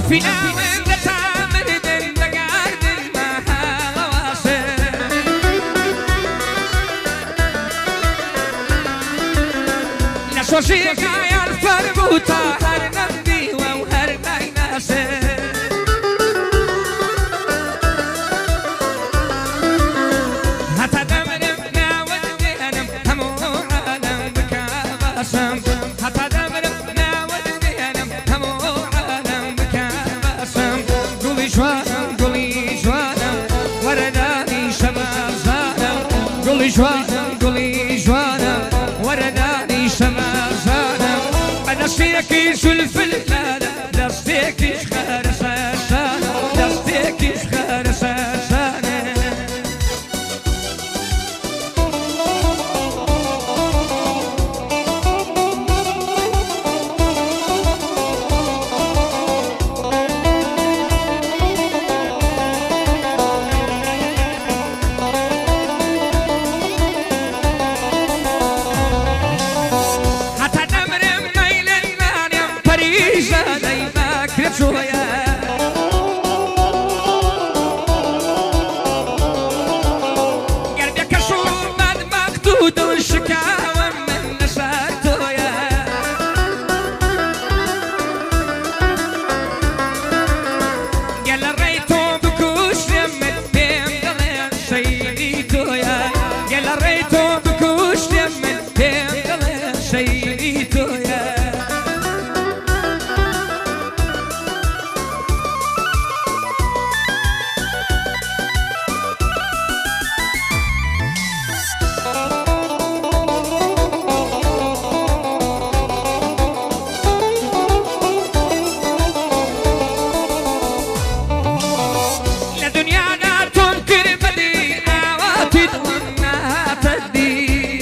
في ناوين تامر دن دقارد ما هواصل نسوشيك يا الفرقوطة هر نمدي وهر نايناسل حتى دمرم ناودني أنا همو عالم بكاباسم حتى دمرم ناودني أنا همو عالم بكاباسم قولي جوانم قولي جوانم ورداني شمال زانم قولي جوانم ورداني شمال زانم دستيكي زلف اللالة دستيكي خارسة سانة دستيكي خارسة سانة حتى نمرم ميل المانيا باريزا دايما كرتويا قلبي كشوف بعد مقدود والشكاوى من نساتويا قال الريتو بكوش يمت بيم دلين سيديتويا قال الريتو بكوش يمت بيم دلين سيديتويا لدنيانا تنكر بدي آواتي دونها تدي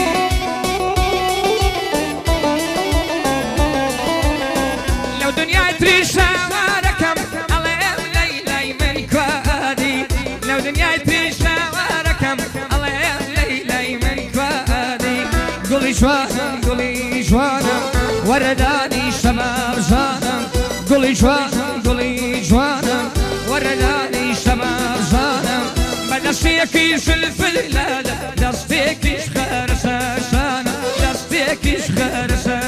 لو دنيا تريشا وركم الله ليلي من كوادي لو دنيا تريشا وركم الله ليلي من كوادي قولي جوانم ورداني شمال زانم قولي جوانم ورداني شمال زانم دستيكي زلف اللالة دستيكي خارسة سانة دستيكي خارسة